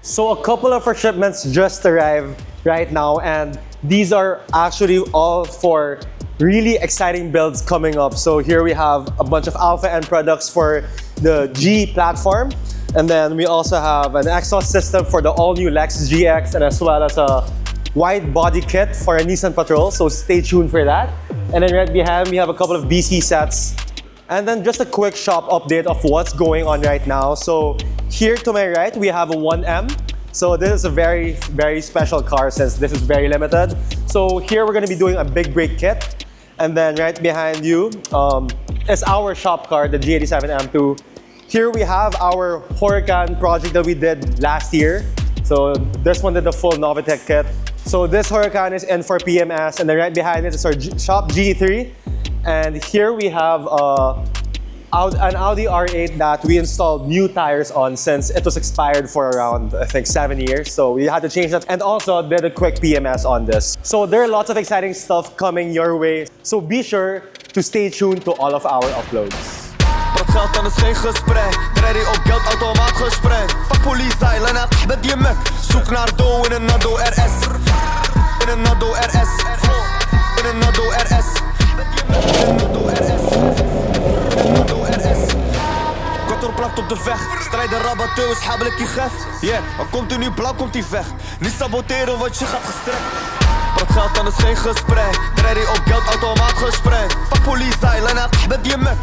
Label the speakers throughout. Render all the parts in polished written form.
Speaker 1: So a couple of our shipments just arrived right now, and these are actually all for really exciting builds coming up. So here we have a bunch of alpha end products for the G platform, and then we also have an exhaust system for the all-new Lexus GX, and as well as a wide body kit for a Nissan Patrol, so stay tuned for that. And then right behind we have a couple of BC sets. And then just a quick shop update of what's going on right now. So here to my right, we have a 1M. So this is a very, very special car since this is very limited. So here we're gonna be doing a big brake kit. And then right behind you is our shop car, the G87 M2. Here we have our Huracan project that we did last year. So this one did the full Novitec kit. So this Huracan is in for PMS, and then right behind it is our shop G3. And here we have an Audi R8 that we installed new tires on since it was expired for around, I think, 7 years. So we had to change that, and also did a quick PMS on this. So there are lots of exciting stuff coming your way. So be sure to stay tuned to all of our uploads.
Speaker 2: Dat geld dan is geen gesprek. Ready op geld, automaat gesprek. Fuck politie, Lena, met je mek. Zoek naar dough in een Nardo RS. In een Nardo RS. In een Nardo RS. In een Nardo RS. In een Nardo RS. Kantoor plakt op de weg. Strijder rabatteurs, habelijk die gef. Yeah, al komt u nu blauw, komt hij weg. Niet saboteren, want je gaat gestrekt. Dat geld dan is geen gesprek. Ready op geld, automaat gesprek. Fuck politie, Lena, met je mek.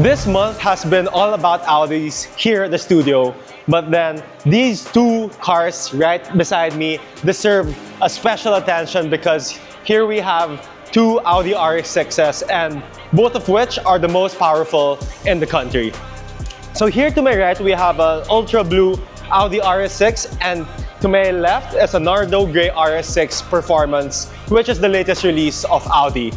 Speaker 1: This month has been all about Audis here at the studio, but then these two cars right beside me deserve a special attention because here we have two Audi RS6s, and both of which are the most powerful in the country. So here to my right we have an ultra blue Audi RS6, and to my left is a Nardo Gray RS6 Performance, which is the latest release of Audi.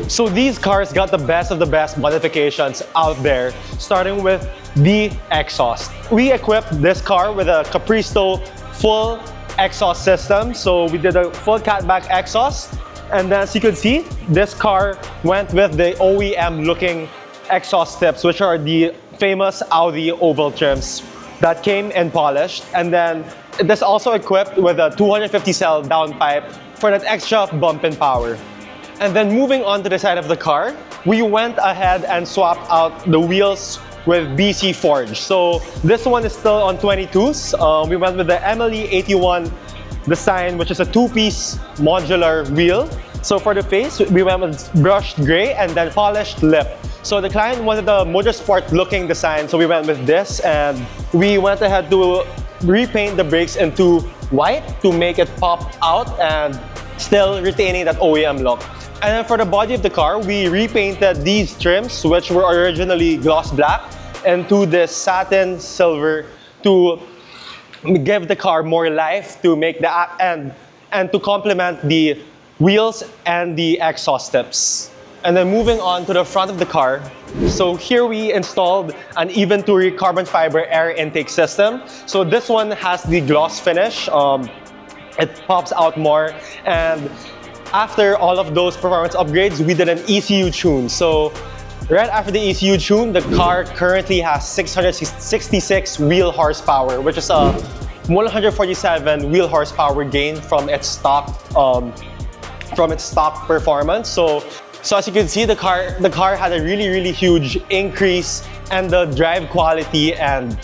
Speaker 1: So these cars got the best of the best modifications out there, starting with the exhaust. We equipped this car with a Capristo full exhaust system. So we did a full catback exhaust, and as you can see, this car went with the OEM looking exhaust tips, which are the famous Audi oval trims that came in polished. And then it is also equipped with a 250 cell downpipe for that extra bump in power. And then moving on to the side of the car, we went ahead and swapped out the wheels with BC Forge. So this one is still on 22s. We went with the MLE81 design, which is a two-piece modular wheel. So for the face, we went with brushed gray and then polished lip. So the client wanted a motorsport looking design, so we went with this, and we went ahead to repaint the brakes into white to make it pop out and still retaining that OEM look. And then for the body of the car, we repainted these trims, which were originally gloss black, into this satin silver to give the car more life, to make the and to complement the wheels and the exhaust tips. And then moving on to the front of the car, so here we installed an Eventuri carbon fiber air intake system. So this one has the gloss finish. It pops out more, and after all of those performance upgrades, we did an ECU tune. So right after the ECU tune, the car currently has 666 wheel horsepower, which is a 147 wheel horsepower gain from its stock performance. So as you can see, the car had a really huge increase, and the drive quality and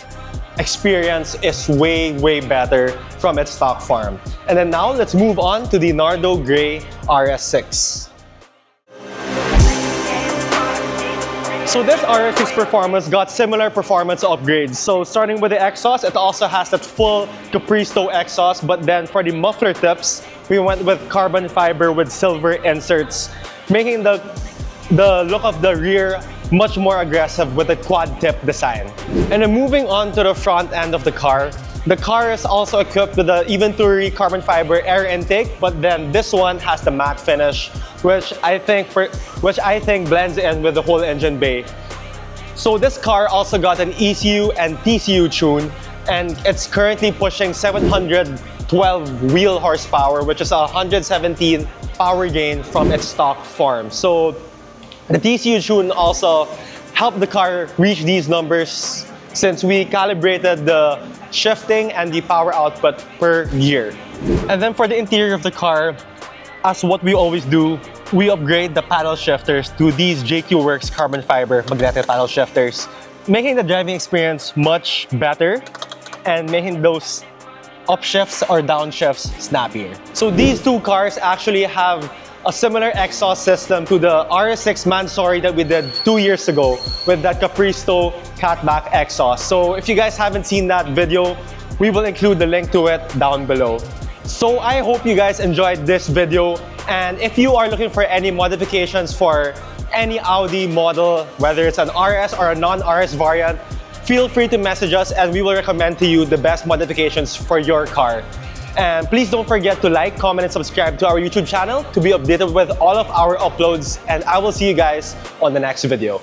Speaker 1: experience is way better from its stock form. And then now let's move on to the Nardo Gray RS6. So this RS6 Performance got similar performance upgrades. So starting with the exhaust, it also has that full Capristo exhaust, but then for the muffler tips, we went with carbon fiber with silver inserts, making the look of the rear much more aggressive with the quad tip design. And then moving on to the front end of the car is also equipped with the Eventuri carbon fiber air intake, but then this one has the matte finish, which I think blends in with the whole engine bay. So this car also got an ECU and TCU tune and it's currently pushing 712 wheel horsepower, which is 117 power gain from its stock form. So the TCU tune also helped the car reach these numbers since we calibrated the shifting and the power output per gear. And then for the interior of the car, as what we always do, we upgrade the paddle shifters to these JQ Works carbon fiber magnetic paddle shifters, making the driving experience much better and making those upshifts or downshifts snappier. So these two cars actually have a similar exhaust system to the RS6 Mansory that we did 2 years ago with that Capristo catback exhaust. So if you guys haven't seen that video, we will include the link to it down below. So I hope you guys enjoyed this video, and if you are looking for any modifications for any Audi model, whether it's an RS or a non-RS variant, feel free to message us and we will recommend to you the best modifications for your car. And please don't forget to like, comment, and subscribe to our YouTube channel to be updated with all of our uploads, and I will see you guys on the next video.